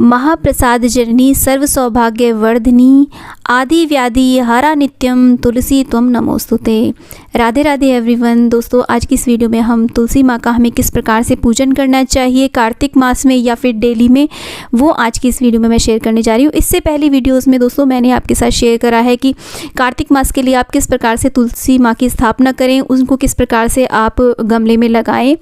महाप्रसाद जननी सर्व सौभाग्य वर्धिनी आदि व्याधि हारा नित्यम तुलसी त्वम नमोस्तुते। राधे राधे एवरीवन। दोस्तों, आज की इस वीडियो में हम तुलसी माँ का हमें किस प्रकार से पूजन करना चाहिए कार्तिक मास में या फिर डेली में, वो आज की इस वीडियो में मैं शेयर करने जा रही हूँ। इससे पहली वीडियोस में दोस्तों मैंने आपके साथ शेयर करा है कि कार्तिक मास के लिए आप किस प्रकार से तुलसी माँ की स्थापना करें, उनको किस प्रकार से आप गमले में लगाएं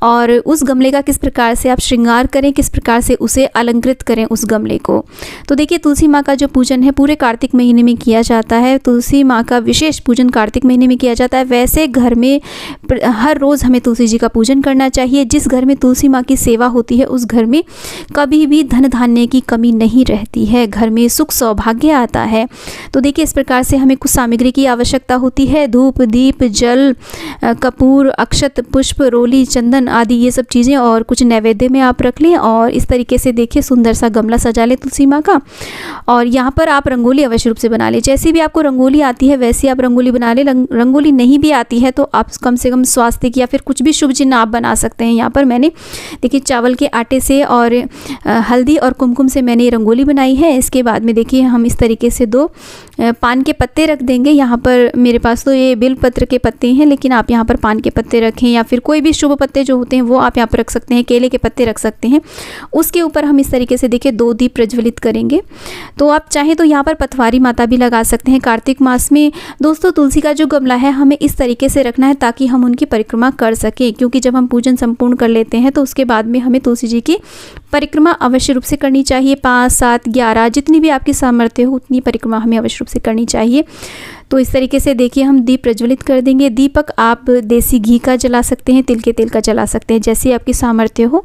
और उस गमले का किस प्रकार से आप श्रृंगार करें, किस प्रकार से उसे अलंकृत करें उस गमले को। तो देखिए, तुलसी माँ का जो पूजन है पूरे कार्तिक महीने में किया जाता है। तुलसी माँ का विशेष पूजन कार्तिक महीने में किया जाता है। वैसे घर में हर रोज़ हमें तुलसी जी का पूजन करना चाहिए। जिस घर में तुलसी माँ की सेवा होती है उस घर में कभी भी धन धान्य की कमी नहीं रहती है, घर में सुख सौभाग्य आता है। तो देखिए, इस प्रकार से हमें कुछ सामग्री की आवश्यकता होती है। धूप, दीप, जल, कपूर, अक्षत, पुष्प, रोली, चंदन आदि ये सब चीज़ें और कुछ नैवेद्य में आप रख लें और इस तरीके से देखिए सुंदर सा गमला सजा लें तुलसी माँ का। और यहाँ पर आप रंगोली अवश्य रूप से बना लें। जैसी भी आपको रंगोली आती है वैसी आप रंगोली बना लें। रंगोली नहीं भी आती है तो आप कम से कम स्वास्तिक या फिर कुछ भी शुभ चिन्ह आप बना सकते हैं। यहाँ पर मैंने देखिए चावल के आटे से और हल्दी और कुमकुम से मैंने रंगोली बनाई है। इसके बाद में देखिए हम इस तरीके से 2 पान के पत्ते रख देंगे। यहाँ पर मेरे पास तो ये बेलपत्र के पत्ते हैं, लेकिन आप यहाँ पर पान के पत्ते रखें या फिर कोई भी शुभ पत्ते जो होते हैं वो आप यहाँ पर रख सकते हैं। केले के पत्ते रख सकते हैं। उसके ऊपर हम इस तरीके से देखिए 2 दीप प्रज्वलित करेंगे। तो आप चाहें तो यहाँ पर पथवारी माता भी लगा सकते हैं कार्तिक मास में। दोस्तों, तुलसी का जो गमला है हमें इस तरीके से रखना है ताकि हम उनकी परिक्रमा कर सकें, क्योंकि जब हम पूजन संपूर्ण कर लेते हैं तो उसके बाद में हमें तुलसी जी की परिक्रमा अवश्य रूप से करनी चाहिए। 5, 7, 11 जितनी भी आपकी सामर्थ्य हो उतनी परिक्रमा हमें अवश्य रूप से करनी चाहिए। तो इस तरीके से देखिए हम दीप प्रज्वलित कर देंगे। दीपक आप देसी घी का जला सकते हैं, तिल के तेल का जला सकते हैं, जैसी आपकी सामर्थ्य हो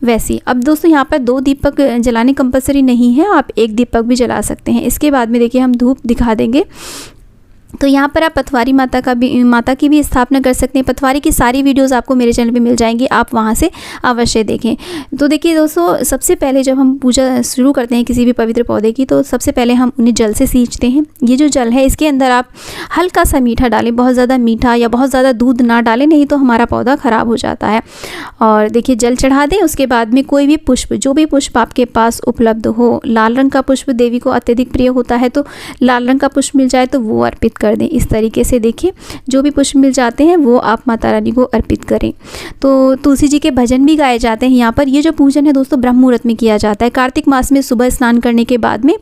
वैसी। अब दोस्तों, यहाँ पर 2 दीपक जलाने कंपलसरी नहीं है, आप 1 दीपक भी जला सकते हैं। इसके बाद में देखिए हम धूप दिखा देंगे। तो यहाँ पर आप पथवारी माता की भी स्थापना कर सकते हैं। पथवारी की सारी वीडियोस आपको मेरे चैनल पे मिल जाएंगी, आप वहाँ से अवश्य देखें। तो देखिए दोस्तों, सबसे पहले जब हम पूजा शुरू करते हैं किसी भी पवित्र पौधे की, तो सबसे पहले हम उन्हें जल से सींचते हैं। ये जो जल है इसके अंदर आप हल्का सा मीठा डालें, बहुत ज़्यादा मीठा या बहुत ज़्यादा दूध ना डालें, नहीं तो हमारा पौधा ख़राब हो जाता है। और देखिए जल चढ़ा दें। उसके बाद में कोई भी पुष्प, जो भी पुष्प आपके पास उपलब्ध हो, लाल रंग का पुष्प देवी को अत्यधिक प्रिय होता है, तो लाल रंग का पुष्प मिल जाए तो वो अर्पित कर दें। इस तरीके से देखिए जो भी पुष्प मिल जाते हैं वो आप माता रानी को अर्पित करें। तो तुलसी जी के भजन भी गाए जाते हैं यहाँ पर। ये जो पूजन है दोस्तों ब्रह्म मुहूर्त में किया जाता है। कार्तिक मास में सुबह स्नान करने के बाद में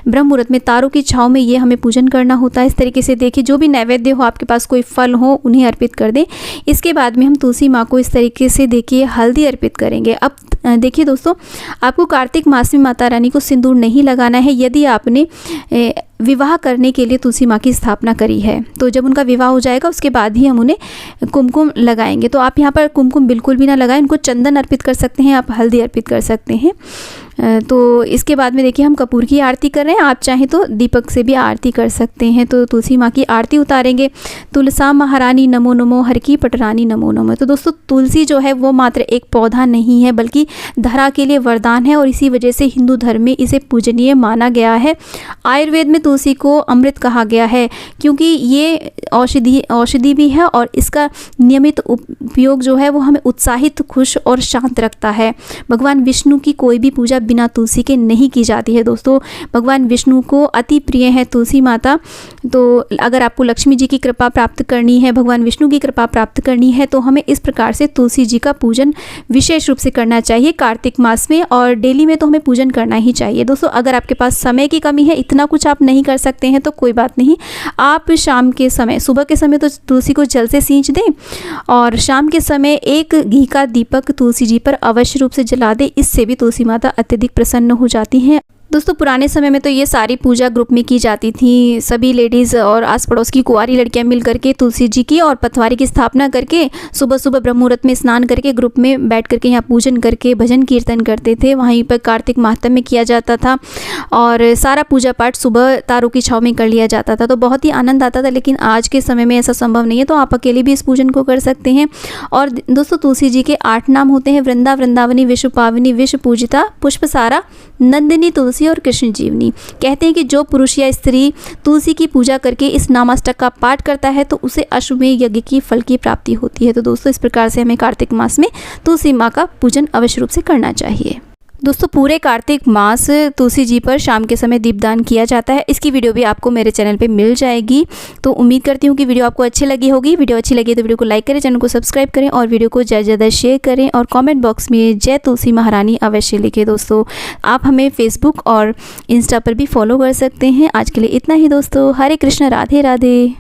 ब्रह्म मुहूर्त में तारों की छाँव में ये हमें पूजन करना होता है। इस तरीके से देखिए जो भी नैवेद्य हो, आपके पास कोई फल हो, उन्हें अर्पित कर दें। इसके बाद में हम तुलसी माँ को इस तरीके से देखिए हल्दी अर्पित करेंगे। अब देखिए दोस्तों, आपको कार्तिक मास में माता रानी को सिंदूर नहीं लगाना है यदि आपने विवाह करने के लिए तुलसी माँ की स्थापना करी है। तो जब उनका विवाह हो जाएगा उसके बाद ही हम उन्हें कुमकुम लगाएंगे। तो आप यहाँ पर कुमकुम बिल्कुल भी ना लगाएं, उनको चंदन अर्पित कर सकते हैं, आप हल्दी अर्पित कर सकते हैं। तो इसके बाद में देखिए हम कपूर की आरती कर रहे हैं। आप चाहें तो दीपक से भी आरती कर सकते हैं। तो तुलसी माँ की आरती उतारेंगे। तुलसा महारानी नमो नमो, हर की पटरानी नमो नमो। तो दोस्तों, तुलसी जो है वो मात्र एक पौधा नहीं है बल्कि धरा के लिए वरदान है और इसी वजह से हिंदू धर्म में इसे पूजनीय माना गया है। आयुर्वेद में तुलसी को अमृत कहा गया है क्योंकि ये औषधि भी है और इसका नियमित उपयोग जो है वो हमें उत्साहित, खुश और शांत रखता है। भगवान विष्णु की कोई भी पूजा बिना तुलसी के नहीं की जाती है। दोस्तों, भगवान विष्णु को अति प्रिय है तुलसी माता। तो अगर आपको लक्ष्मी जी की कृपा प्राप्त करनी है, भगवान विष्णु की कृपा प्राप्त करनी है, तो हमें इस प्रकार से तुलसी जी का पूजन विशेष रूप से करना चाहिए कार्तिक मास में। और डेली में तो हमें पूजन करना ही चाहिए। दोस्तों, अगर आपके पास समय की कमी है, इतना कुछ आप नहीं कर सकते हैं, तो कोई बात नहीं, आप शाम के समय, सुबह के समय तो तुलसी को जल से सींच दें और शाम के समय 1 घी का दीपक तुलसी जी पर अवश्य रूप से जला दें। इससे भी तुलसी माता अत्यधिक प्रसन्न हो जाती हैं। दोस्तों, पुराने समय में तो ये सारी पूजा ग्रुप में की जाती थी। सभी लेडीज़ और आस पड़ोस की कुंवारी लड़कियां मिल करके तुलसी जी की और पथवारी की स्थापना करके सुबह सुबह ब्रह्म मुहूर्त में स्नान करके ग्रुप में बैठ करके यहाँ पूजन करके भजन कीर्तन करते थे। वहीं पर कार्तिक माहात्म्य किया जाता था और सारा पूजा पाठ सुबह तारों की छाँव में कर लिया जाता था। तो बहुत ही आनंद आता था। लेकिन आज के समय में ऐसा संभव नहीं है, तो आप अकेले भी इस पूजन को कर सकते हैं। और दोस्तों, तुलसी जी के 8 नाम होते हैं। वृंदा, वृंदावनी, विश्व पावनी, विश्व पूजिता, पुष्पसारा, नंदिनी, तुलसी और कृष्ण जीवनी। कहते हैं कि जो पुरुष या स्त्री तुलसी की पूजा करके इस नामाष्टक का पाठ करता है तो उसे अश्वमेध यज्ञ की फल की प्राप्ति होती है। तो दोस्तों, इस प्रकार से हमें कार्तिक मास में तुलसी माँ का पूजन अवश्य रूप से करना चाहिए। दोस्तों पूरे कार्तिक मास तुलसी जी पर शाम के समय दीपदान किया जाता है। इसकी वीडियो भी आपको मेरे चैनल पे मिल जाएगी। तो उम्मीद करती हूँ कि वीडियो आपको अच्छी लगी होगी। वीडियो अच्छी लगी तो वीडियो को लाइक करें, चैनल को सब्सक्राइब करें और वीडियो को ज़्यादा से ज़्यादा शेयर करें और कमेंट बॉक्स में जय तुलसी महारानी अवश्य लिखें। दोस्तों आप हमें फेसबुक और इंस्टा पर भी फॉलो कर सकते हैं। आज के लिए इतना ही दोस्तों। हरे कृष्ण, राधे राधे।